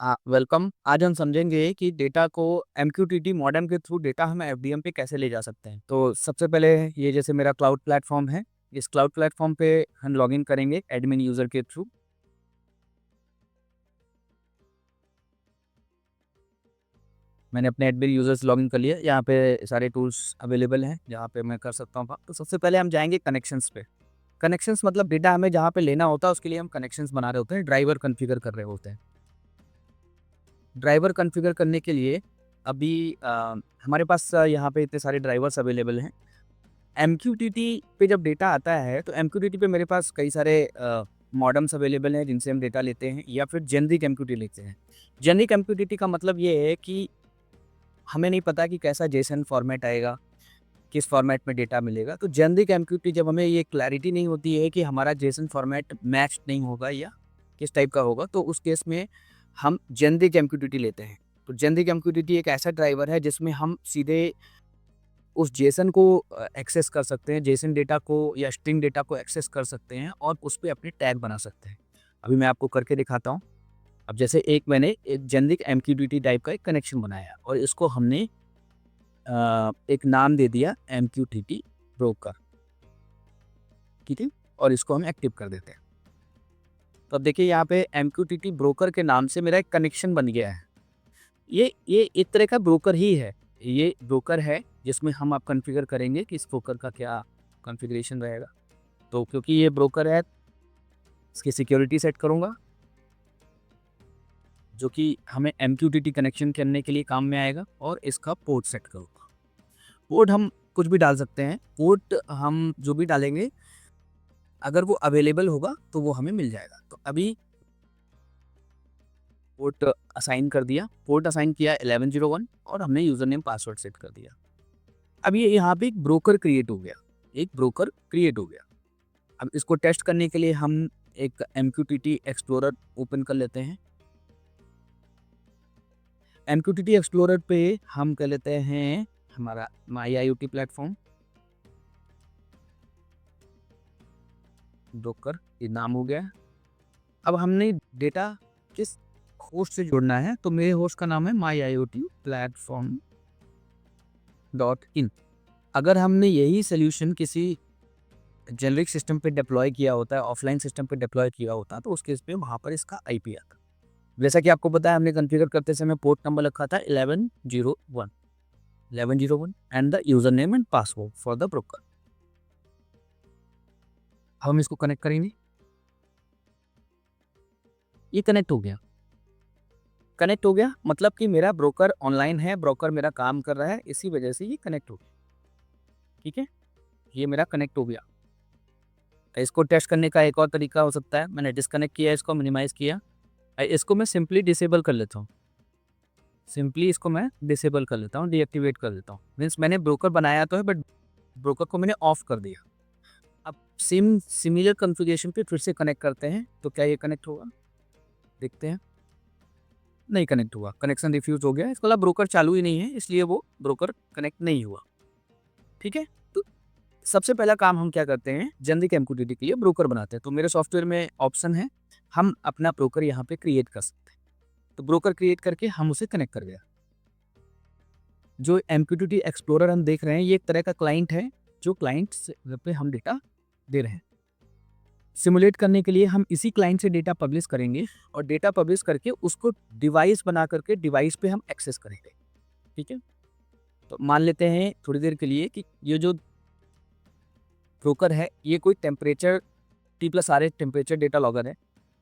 Welcome. आज हम समझेंगे कि डेटा को एमक्यूटीटी मॉडेम के थ्रू डेटा हम एफडीएम पे कैसे ले जा सकते हैं। तो सबसे पहले ये जैसे मेरा क्लाउड प्लेटफॉर्म है, इस क्लाउड प्लेटफॉर्म पे हम लॉगिन करेंगे एडमिन यूज़र के थ्रू। मैंने अपने एडमिन यूज़र से लॉगिन कर लिया। यहाँ पे सारे टूल्स अवेलेबल हैं जहाँ पे मैं कर सकता हूँ काम। तो सबसे पहले हम जाएंगे कनेक्शंस पे। कनेक्शंस मतलब डेटा हमें जहाँ पे लेना होता है उसके लिए हम कनेक्शंस बना रहे होते हैं, ड्राइवर कॉन्फ़िगर कर रहे होते हैं। ड्राइवर कॉन्फ़िगर करने के लिए अभी हमारे पास यहाँ पे इतने सारे ड्राइवर्स अवेलेबल हैं। एमक्यूटीटी पे जब डेटा आता है तो एमक्यूटीटी पे मेरे पास कई सारे मॉडेम्स अवेलेबल हैं जिनसे हम डेटा लेते हैं या फिर जेनरिक एमक्यूटीटी लेते हैं। जेनरिक एमक्यूटीटी का मतलब ये है कि हमें नहीं पता कि कैसा जेसन फॉर्मेट आएगा, किस फॉर्मेट में डेटा मिलेगा। तो जेनरिक एमक्यूटीटी जब हमें ये क्लैरिटी नहीं होती है कि हमारा जेसन फॉर्मेट मैच नहीं होगा या किस टाइप का होगा, तो उस केस में हम जेनरिक एमक्यूटीटी लेते हैं। तो जेनरिक एमक्यूटीटी एक ऐसा ड्राइवर है जिसमें हम सीधे उस जेसन को एक्सेस कर सकते हैं, जेसन डेटा को या स्ट्रिंग डेटा को एक्सेस कर सकते हैं और उस पे अपने टैग बना सकते हैं। अभी मैं आपको करके दिखाता हूँ। अब जैसे मैंने एक जेनरिक एमक्यूटीटी टाइप का एक कनेक्शन बनाया और इसको हमने एक नाम दे दिया एमक्यूटीटी ब्रोकर, ठीक है? और इसको हम एक्टिव कर देते हैं। तो अब देखिए यहाँ पे एमक्यूटीटी ब्रोकर के नाम से मेरा एक कनेक्शन बन गया है। ये एक तरह का ब्रोकर ही है। ये ब्रोकर है जिसमें हम आप कॉन्फ़िगर करेंगे कि इस ब्रोकर का क्या कॉन्फ़िगरेशन रहेगा। तो क्योंकि ये ब्रोकर है, इसकी सिक्योरिटी सेट करूँगा, जो कि हमें एमक्यूटीटी कनेक्शन करने के लिए काम में आएगा और इसका पोर्ट सेट करूँगा। पोर्ट हम कुछ भी डाल सकते हैं। पोर्ट हम जो भी डालेंगे, अगर वो अवेलेबल होगा तो वो हमें मिल जाएगा। तो अभी पोर्ट असाइन कर दिया, पोर्ट असाइन किया 1101 और हमने यूज़र नेम पासवर्ड सेट कर दिया। अब ये यहाँ पे एक ब्रोकर क्रिएट हो गया, एक ब्रोकर क्रिएट हो गया। अब इसको टेस्ट करने के लिए हम एक एमक्यूटीटी एक्सप्लोरर ओपन कर लेते हैं। एमक्यूटीटी एक्सप्लोरर पे हम कर लेते हैं हमारा माई आईओटी प्लेटफॉर्म ब्रोकर, ये नाम हो गया। अब हमने डेटा किस होस्ट से जोड़ना है, तो मेरे होस्ट का नाम है माई आईओटी प्लेटफॉर्म डॉट इन। अगर हमने यही सोल्यूशन किसी जेनरिक सिस्टम पे डिप्लॉय किया होता है, ऑफलाइन सिस्टम पे डिप्लॉय किया होता, तो उस केस पे वहाँ पर इसका आईपी आता। जैसा कि आपको पता है, हमने कॉन्फ़िगर करते समय पोर्ट नंबर रखा था 1101 and the user name and password for the broker. हम इसको कनेक्ट करेंगे। ये कनेक्ट हो गया। कनेक्ट हो गया मतलब कि मेरा ब्रोकर ऑनलाइन है, ब्रोकर मेरा काम कर रहा है, इसी वजह से ये कनेक्ट हो गया। ठीक है, ये मेरा कनेक्ट हो गया। इसको टेस्ट करने का एक और तरीका हो सकता है, मैंने डिस्कनेक्ट किया, इसको मिनिमाइज किया, इसको मैं सिंपली डिसेबल कर लेता हूँ। सिंपली इसको मैं डिसेबल कर लेता हूँ, डीएक्टिवेट कर देता हूँ। मीन्स मैंने ब्रोकर बनाया तो है, बट ब्रोकर को मैंने ऑफ कर दिया। अब सिमिलर कॉन्फ़िगरेशन पे फिर से कनेक्ट करते हैं, तो क्या ये कनेक्ट होगा? देखते हैं। नहीं कनेक्ट हुआ, कनेक्शन रिफ्यूज हो गया। इसका मतलब ब्रोकर चालू ही नहीं है, इसलिए वो ब्रोकर कनेक्ट नहीं हुआ। ठीक है, तो सबसे पहला काम हम क्या करते हैं, जेनरिक एमक्यूटीटी के लिए ब्रोकर बनाते हैं। तो मेरे सॉफ्टवेयर में ऑप्शन है, हम अपना ब्रोकर यहाँ पे क्रिएट कर सकते हैं। तो ब्रोकर क्रिएट करके हम उसे कनेक्ट कर गया। जो एमक्यूटीटी एक्सप्लोरर हम देख रहे हैं, ये एक तरह का क्लाइंट है, जो क्लाइंट पे हम डेटा दे रहे हैं। सिमुलेट करने के लिए हम इसी क्लाइंट से डेटा पब्लिश करेंगे और डेटा पब्लिश करके उसको डिवाइस बना करके डिवाइस पे हम एक्सेस करेंगे। ठीक है, तो मान लेते हैं थोड़ी देर के लिए कि ये जो ब्रोकर है, ये कोई temperature T+RA temperature data logger है,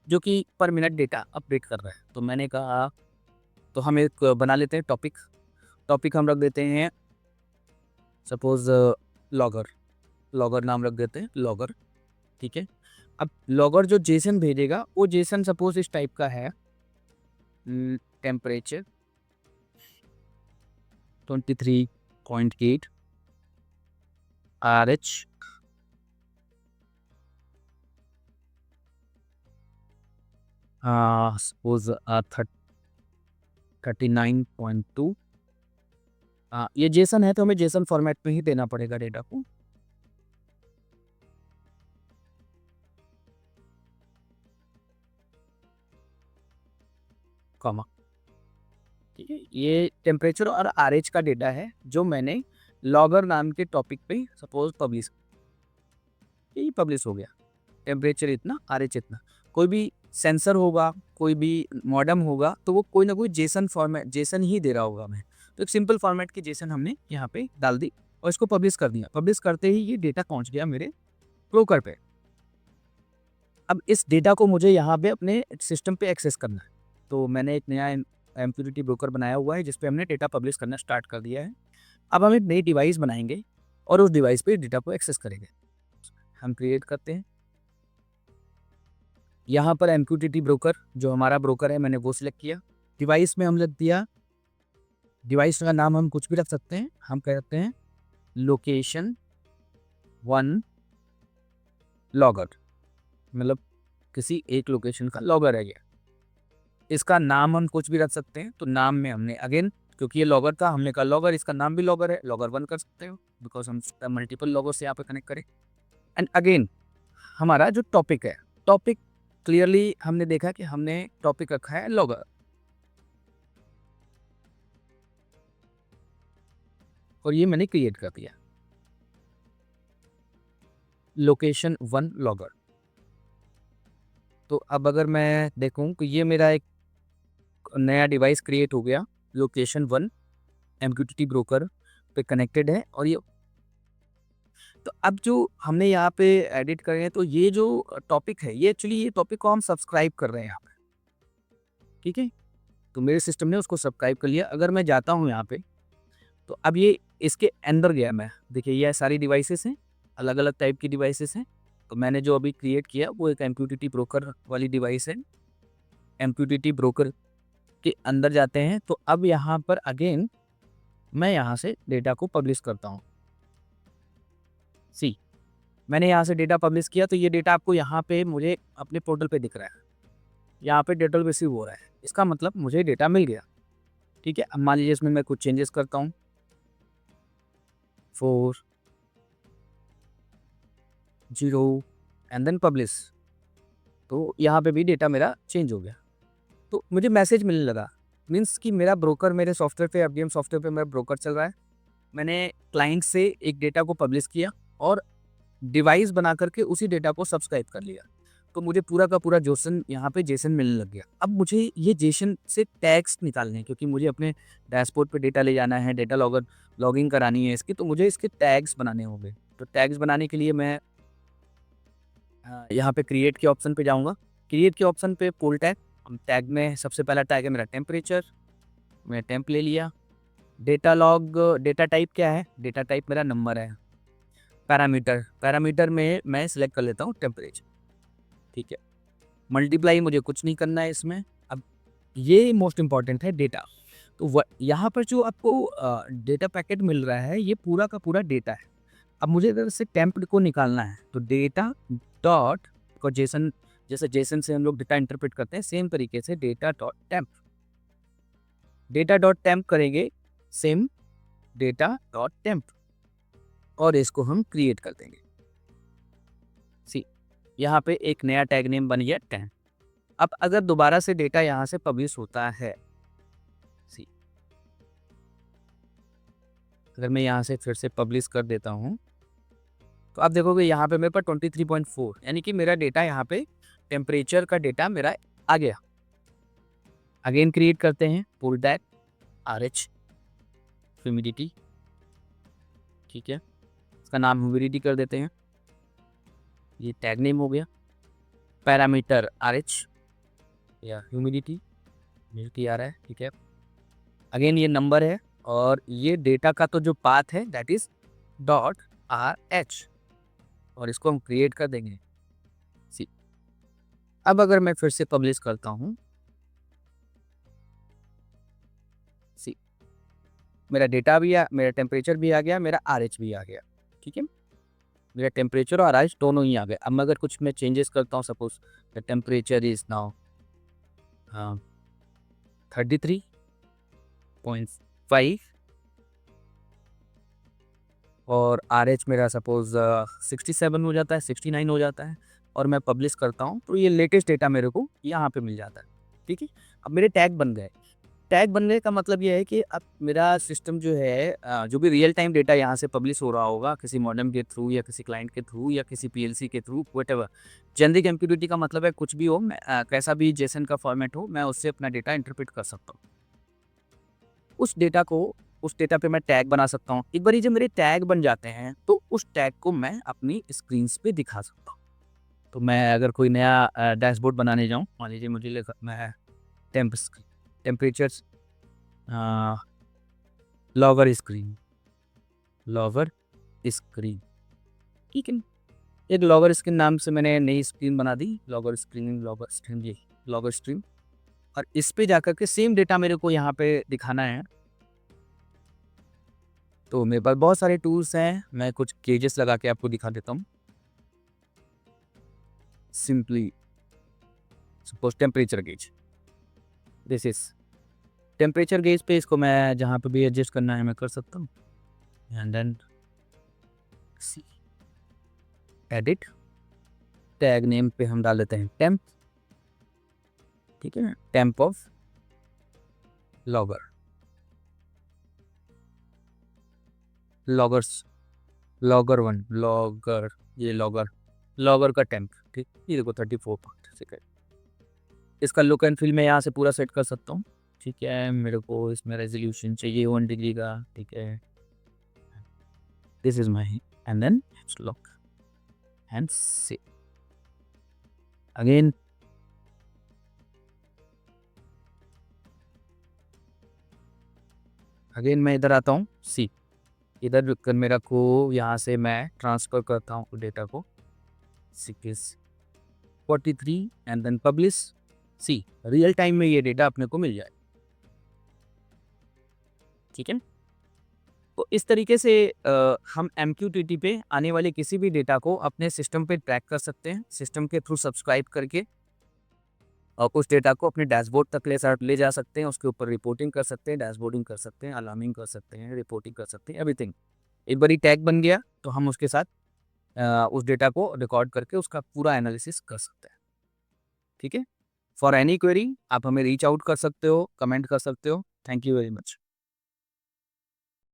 जो कि पर मिनट डेटा अपडेट कर रहा है। तो मैंने कहा, तो हम एक बना लेते हैं टॉपिक। टॉपिक हम रख देते हैं सपोज लॉगर, लॉगर नाम रख देते हैं लॉगर। ठीक है, अब लॉगर जो जेसन भेजेगा, वो जेसन सपोज इस टाइप का है, टेम्परेचर 23.8 RH सपोज 39.2। ये जेसन है तो हमें जेसन फॉर्मेट में ही देना पड़ेगा डेटा को। कॉमा, ठीक है। ये टेम्परेचर और आरएच का डेटा है जो मैंने लॉगर नाम के टॉपिक पे सपोज पब्लिश, ये पब्लिश हो गया। टेम्परेचर इतना, आरएच इतना। कोई भी सेंसर होगा, कोई भी मॉडम होगा, तो वो कोई ना कोई जेसन फॉर्मेट, जेसन ही दे रहा होगा हमें। तो एक सिंपल फॉर्मेट की जेसन हमने यहाँ पे डाल दी और इसको पब्लिश कर दिया। पब्लिश करते ही ये डेटा पहुँच गया मेरे ब्रोकर पे। अब इस डेटा को मुझे यहाँ पे अपने सिस्टम पे एक्सेस करना है। तो मैंने एक नया एमक्यूटीटी ब्रोकर बनाया हुआ है जिस पे हमने डेटा पब्लिश करना स्टार्ट कर दिया है। अब हम एक नई डिवाइस बनाएंगे और उस डिवाइस पे डेटा को एक्सेस करेंगे। हम क्रिएट करते हैं। यहाँ पर एमक्यूटीटी ब्रोकर जो हमारा ब्रोकर है मैंने वो सिलेक्ट किया। डिवाइस में हम लिख दिया, डिवाइस का नाम हम कुछ भी रख सकते हैं। हम कहते हैं लोकेशन 1 लॉगर, मतलब किसी एक लोकेशन का लॉगर है ये। इसका नाम हम कुछ भी रख सकते हैं। तो नाम में हमने अगेन, क्योंकि ये लॉगर था, हमने कहा लॉगर, इसका नाम भी लॉगर है, लॉगर 1 कर सकते हो बिकॉज हम मल्टीपल लॉगर से यहाँ पे कनेक्ट करें। एंड अगेन हमारा जो टॉपिक है, टॉपिक क्लियरली हमने देखा कि हमने टॉपिक रखा है लॉगर, और ये मैंने क्रिएट कर दिया लोकेशन 1 लॉगर। तो अब अगर मैं देखूं कि ये मेरा एक नया डिवाइस क्रिएट हो गया, लोकेशन 1 एमक्यूटीटी ब्रोकर पे कनेक्टेड है। और ये तो अब जो हमने यहाँ पे एडिट करे हैं, तो ये जो टॉपिक है, ये एक्चुअली ये टॉपिक को हम सब्सक्राइब कर रहे हैं यहाँ पे, ठीक है। तो मेरे सिस्टम ने उसको सब्सक्राइब कर लिया। अगर मैं जाता हूँ यहाँ पे, तो अब ये इसके अंदर गया मैं, देखिए ये सारी डिवाइसेस हैं, अलग अलग टाइप की डिवाइसेस हैं। तो मैंने जो अभी क्रिएट किया वो एक एमक्यूटीटी ब्रोकर वाली डिवाइस है। एमक्यूटीटी ब्रोकर के अंदर जाते हैं, तो अब यहाँ पर अगेन मैं यहाँ से डेटा को पब्लिश करता हूँ। सी, मैंने यहाँ से डेटा पब्लिश किया, तो ये डेटा आपको यहाँ पे मुझे अपने पोर्टल पे दिख रहा है। यहाँ पे डेटा रिसीव हो रहा है, इसका मतलब मुझे डेटा मिल गया, ठीक है। अब मान लीजिए इसमें मैं कुछ चेंजेस करता हूँ, 4 0 एंड देन पब्लिश, तो यहाँ पे भी डेटा मेरा चेंज हो गया। तो मुझे मैसेज मिलने लगा, मीन्स कि मेरा ब्रोकर, मेरे सॉफ्टवेयर पे, एफडीएम सॉफ्टवेयर पे मेरा ब्रोकर चल रहा है। मैंने क्लाइंट से एक डेटा को पब्लिश किया और डिवाइस बना करके उसी डेटा को सब्सक्राइब कर लिया। तो मुझे पूरा का पूरा जेसन यहाँ पे जेसन मिलने लग गया। अब मुझे ये जेसन से टैग्स निकालने हैं, क्योंकि मुझे अपने डैशबोर्ड पे डेटा ले जाना है, डेटा लॉगिंग करानी है इसकी, तो मुझे इसके टैग्स बनाने होंगे। तो टैग्स बनाने के लिए मैं यहाँ पे क्रिएट के ऑप्शन पे जाऊँगा। क्रिएट के ऑप्शन पे पुल टैग, टैग में सबसे पहला टैग है मेरा टेम्परेचर, मैं टेम्प ले लिया। डेटा लॉग, डेटा टाइप क्या है, डेटा टाइप मेरा नंबर है। पैरामीटर, पैरामीटर में मैं सिलेक्ट कर लेता हूँ टेम्परेचर, ठीक है। मल्टीप्लाई मुझे कुछ नहीं करना है इसमें। अब ये मोस्ट इम्पॉर्टेंट है डेटा। तो यहाँ पर जो आपको डेटा पैकेट मिल रहा है, ये पूरा का पूरा डेटा है। अब मुझे अगर इससे टेम्प को निकालना है, तो डेटा डॉट को जेसन, जैसे जेसन से हम लोग डेटा इंटरप्रेट करते हैं, सेम तरीके से data dot temp, data dot temp करेंगे, सेम डेटा डॉट टेम्प, और इसको हम क्रिएट कर देंगे। सी, यहाँ पे एक नया टैग नेम बन गया टेम्प। अब अगर दोबारा से डेटा यहाँ से पब्लिश होता है, सी, अगर मैं यहाँ से फिर से पब्लिश कर देता हूँ, तो आप देखोगे यहाँ पे मेरे पास 23.4, यानी कि मेरा डेटा यहाँ पे टेम्परेचर का डेटा मेरा आ गया। अगेन क्रिएट करते हैं पुल टैग RH ह्यूमिडिटी, ठीक है, इसका नाम ह्यूमिडिटी कर देते हैं, ये टैग नेम हो गया। पैरामीटर RH या ह्यूमिडिटी आ रहा है, ठीक है। अगेन ये नंबर है, और ये डेटा का तो जो पाथ है दैट इज .RH, और इसको हम क्रिएट कर देंगे। सी, अब अगर मैं फिर से पब्लिश करता हूँ, सी, मेरा डेटा भी मेरा टेम्परेचर भी आ गया, मेरा RH भी आ गया, ठीक है। मेरा टेम्परेचर और RH दोनों ही आ गए। अब मैं अगर कुछ मैं चेंजेस करता हूँ, suppose the temperature is now 33.5 और RH मेरा सपोज 67 हो जाता है, 69 हो जाता है, और मैं पब्लिश करता हूँ, तो ये लेटेस्ट डेटा मेरे को यहाँ पे मिल जाता है, ठीक है। अब मेरे टैग बन गए। टैग बनने का मतलब ये है कि अब मेरा सिस्टम जो है जो भी रियल टाइम डेटा यहाँ से पब्लिश हो रहा होगा किसी मॉडेम के थ्रू या किसी क्लाइंट के थ्रू या किसी पीएलसी के थ्रू व्हाटएवर। जेनेरिक एमक्यूटीटी का मतलब है कुछ भी हो, मैं कैसा भी जेसन का फॉर्मेट हो, मैं उससे अपना डेटा इंटरप्रेट कर सकता हूँ। उस डेटा को उस डेटा पे मैं टैग बना सकता हूँ। एक बारी जब मेरे टैग बन जाते हैं तो उस टैग को मैं अपनी स्क्रीन्स पे दिखा सकता हूँ। तो मैं अगर कोई नया डैशबोर्ड बनाने जाऊँ, मान लीजिए मुझे मैं temperature logger screen logger screen ठीक है। एक लॉगर स्क्रीन नाम से मैंने नई स्क्रीन बना दी, लॉगर स्क्रीन ये लॉगर स्क्रीन। और इस पे जाकर के सेम डेटा मेरे को यहाँ पे दिखाना है। तो मेरे पास बहुत सारे टूल्स हैं, मैं कुछ केजेस लगा के आपको दिखा देता हूँ। Simply suppose temperature gauge, this is temperature gauge पे इसको मैं जहाँ पे भी एडजस्ट करना है मैं कर सकता हूँ। And then see edit, tag name पे हम डाल देते हैं टेम्प, ठीक है, temp of logger, loggers, logger 1 logger, ये लॉगर का टेम्प, ठीक, ये देखो 34.6। इसका लुक एंड फील मैं यहाँ से पूरा सेट कर सकता हूँ, ठीक है। मेरे को इसमें रेजोल्यूशन चाहिए 1 डिग्री का, ठीक है। This is my and then lock and save again. Again मैं इधर आता हूँ, सी इधर कर मेरा को यहाँ से मैं ट्रांसफ़र करता हूँ डेटा को 643 and then publish. See real time में ये डेटा अपने को मिल जाए, ठीक है। तो इस तरीके से हम MQTT पे आने वाले किसी भी डेटा को अपने सिस्टम पे ट्रैक कर सकते हैं, सिस्टम के थ्रू सब्सक्राइब करके और उस डेटा को अपने डैशबोर्ड तक ले जा सकते हैं, उसके ऊपर रिपोर्टिंग कर सकते हैं, डैशबोर्डिंग कर सकते हैं, अलार्मिंग कर सकते हैं, रिपोर्टिंग कर सकते हैं, एवरीथिंग। एक बारी टैग बन गया तो हम उसके साथ उस डेटा को रिकॉर्ड करके उसका पूरा एनालिसिस कर सकते हैं, ठीक है। फॉर एनी क्वेरी आप हमें रीच आउट कर सकते हो, कमेंट कर सकते हो। Thank you very much.